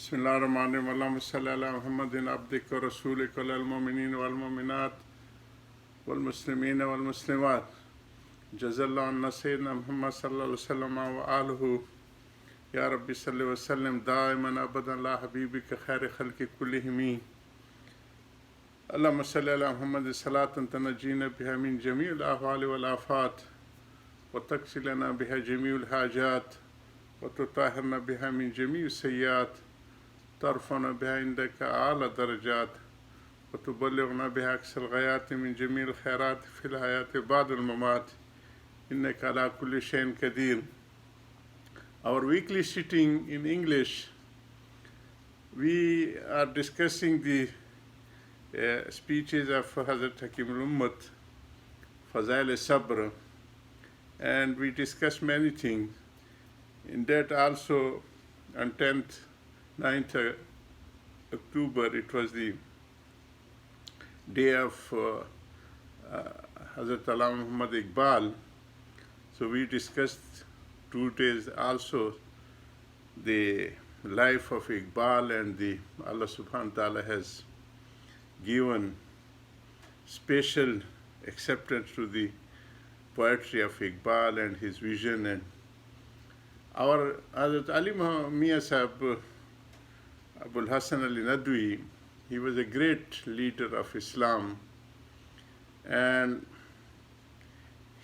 Bismillahirrahmanirrahim. Allahumma salli ala Muhammadin abdika wa rasulika wal mu'minin wal mu'minat wal muslimin wal muslimat. Jazallahu anna sayyidina Muhammad sallallahu alaihi wasallam wa alihi. Ya Rabbi salli wa sallim daiman abadan la habibika khairi khalqi kullihim. Allahumma salli ala Muhammadin salatan tanajjina biha min jami'il ahwali wal afat wa taksi lana biha jami'ul hajat wa tutahhirna biha min jami'is sayyiat. ترفعنا بها عندك أعلى درجات وتبلغنا بها أقصى الغايات من جميع الخيرات في الحياة بعد الممات إنك على كل شيء قدير. Our weekly sitting in English, we are discussing the speeches of Hazrat Hakeem al-Ummat, Fazail al-Sabr, and we discuss many things. In that also, on 10th 9th October, it was the day of Hazrat Allama Muhammad Iqbal. So we discussed 2 days also the life of Iqbal, and the Allah subhanahu wa ta'ala has given special acceptance to the poetry of Iqbal and his vision. And our Hazrat Ali Mian Sahib Abul Hassan Ali Nadwi, he was a great leader of Islam, and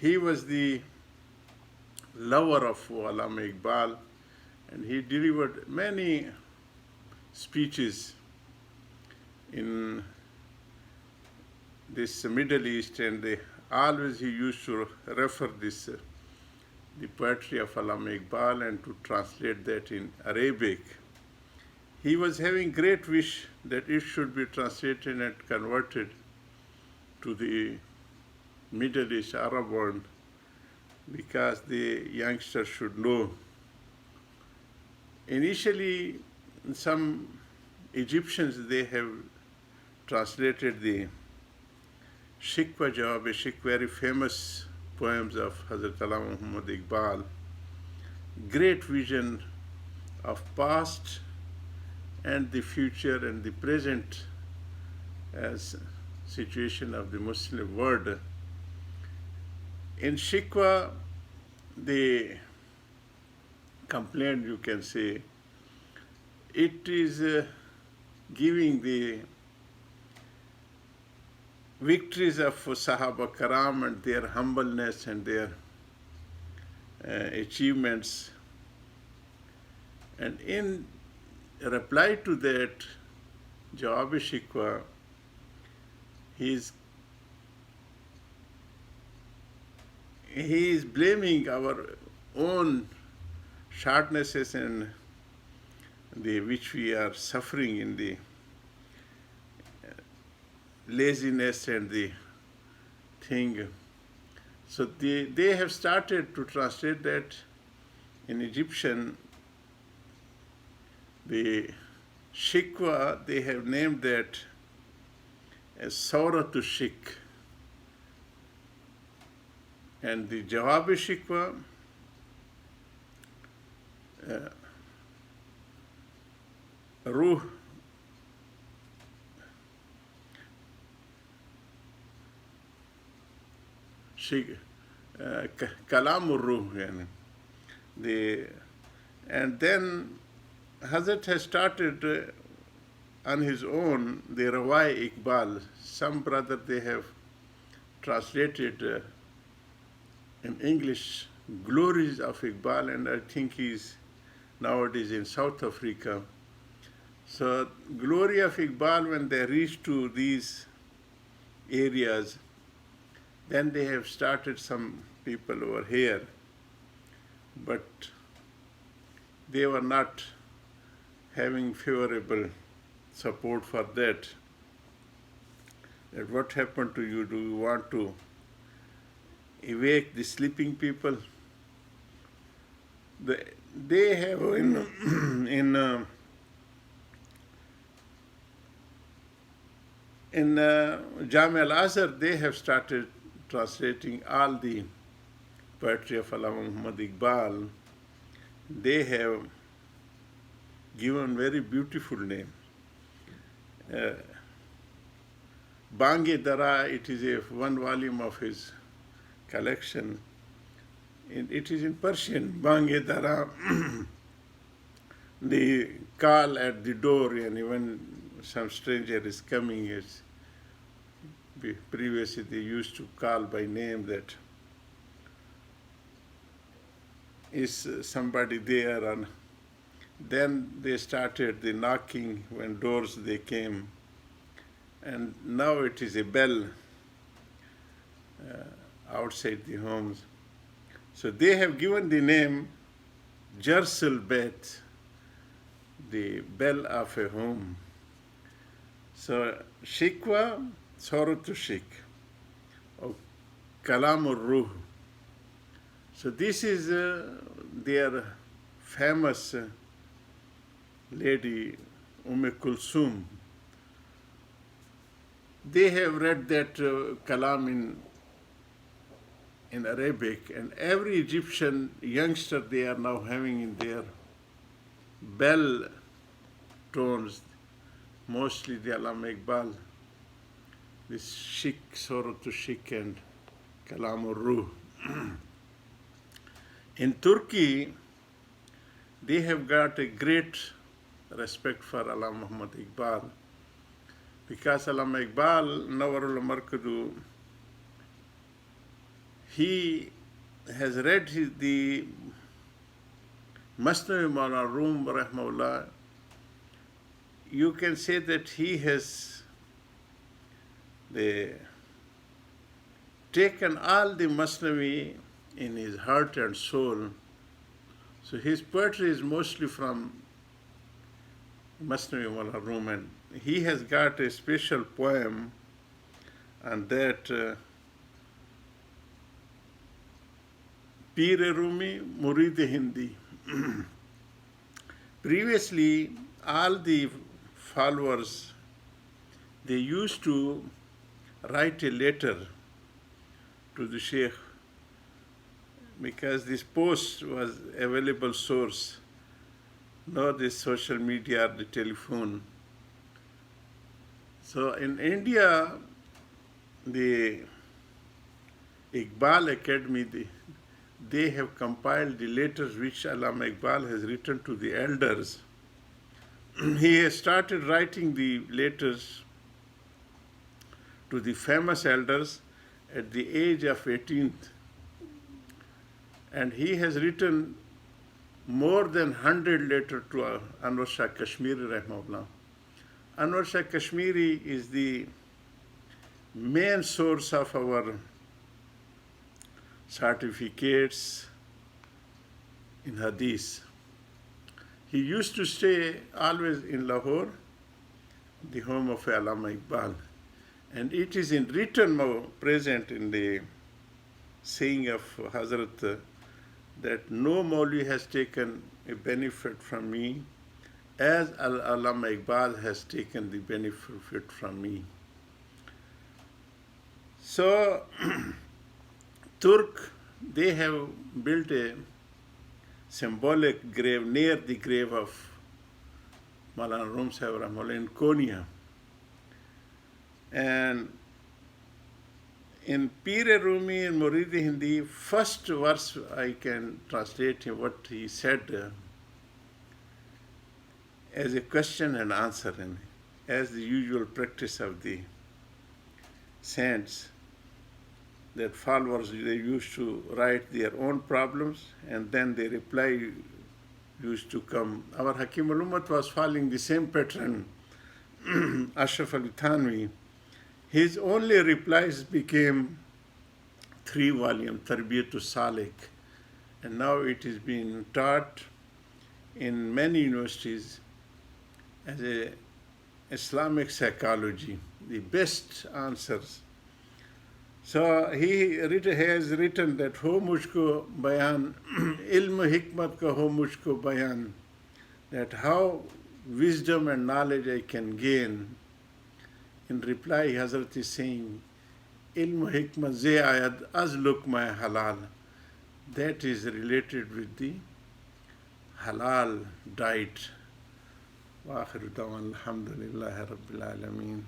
he was the lover of Allama Iqbal, and he delivered many speeches in this Middle East, and always he used to refer this the poetry of Allama Iqbal and to translate that in Arabic. He was having great wish that it should be translated and converted to the Middle East Arab world, because the youngsters should know. Initially, some Egyptians, they have translated the Shikwa Jawab-e-Shik, very famous poems of Hazrat Allama Muhammad Iqbal. Great vision of past and the future and the present as situation of the Muslim world. In Shikwa, the complaint, you can say, it is giving the victories of Sahaba Karam and their humbleness and their achievements. And in reply to that Jawab-e-Shikwa, he is blaming our own shortnesses and which we are suffering in the laziness and the thing. So they have started to translate that in Egyptian. The Shikwa, they have named that as Sauratu Shik. And the Jawab-e-Shikwa, Ruh, Shik, Kalamur Ruh. And then Hazrat has started on his own the Rawai Iqbal. Some brother, they have translated in English Glories of Iqbal, and I think he's nowadays in South Africa. So Glory of Iqbal, when they reach to these areas, then they have started some people over here, but they were not having favorable support for that. That what happened to you? Do you want to awake the sleeping people? They have in Jami al-Azhar, they have started translating all the poetry of Allama Muhammad Iqbal. They have given very beautiful name. Bange Dara, it is one volume of his collection. It is in Persian. Bange Dara, the call at the door, and when some stranger is coming, previously they used to call by name that is somebody there, and then they started the knocking when doors they came, and now it is a bell outside the homes. So they have given the name Jarsal Bet, the bell of a home. So Shikwa, Soratu Shik, or Kalamur Ruh. So this is their famous lady, Kulsum. They have read that Kalam in Arabic, and every Egyptian youngster they are now having in their bell tones, mostly the Allama Iqbal, this Shik, Soratu Shik, and Kalamur Ruh. In Turkey, they have got a great respect for Allama Muhammad Iqbal, because Allama Iqbal, Nawarul Markadu, he has read the Masnavi Mawlana Rum Rahmahullah. You can say that he has taken all the Masnavi in his heart and soul. So his poetry is mostly from Masnavi Mawlana Rum, and he has got a special poem on that Pir Rumi Murid Hindi. Previously, all the followers, they used to write a letter to the Sheikh, because this post was available source, not the social media or the telephone. So in India, the Iqbal Academy, they have compiled the letters which Allama Iqbal has written to the elders. He has started writing the letters to the famous elders at the age of 18th. And he has written more than 100 letters to Anwar Shah Kashmiri Rahimahullah. Anwar Shah Kashmiri is the main source of our certificates in Hadith. He used to stay always in Lahore, the home of Allama Iqbal. And it is in written present in the saying of Hazrat that no Maulvi has taken a benefit from me as Allama Iqbal has taken the benefit from me. So Turk, they have built a symbolic grave near the grave of Maulana Rum Sahib Rahimahullah in Konya. And in Pir Rumi and Murid Hindi, first verse I can translate him what he said as a question and answer, and as the usual practice of the saints, that followers, they used to write their own problems and then their reply used to come. Our Hakeem al-Ummat was following the same pattern. Ashraf Ali Thanvi, his only replies became 3 volume, Tarbiyatul Salik, and now it is being taught in many universities as a Islamic psychology, the best answers. So he has written that ho mujhko bayan, ilm hikmat ka ho mujhko bayan, that how wisdom and knowledge I can gain. In reply, Hazrat is saying, ilm hikmat ze ayad az lukma halal. That is related with the halal diet. وآخر دعوانا الحمد لله رب العالمين.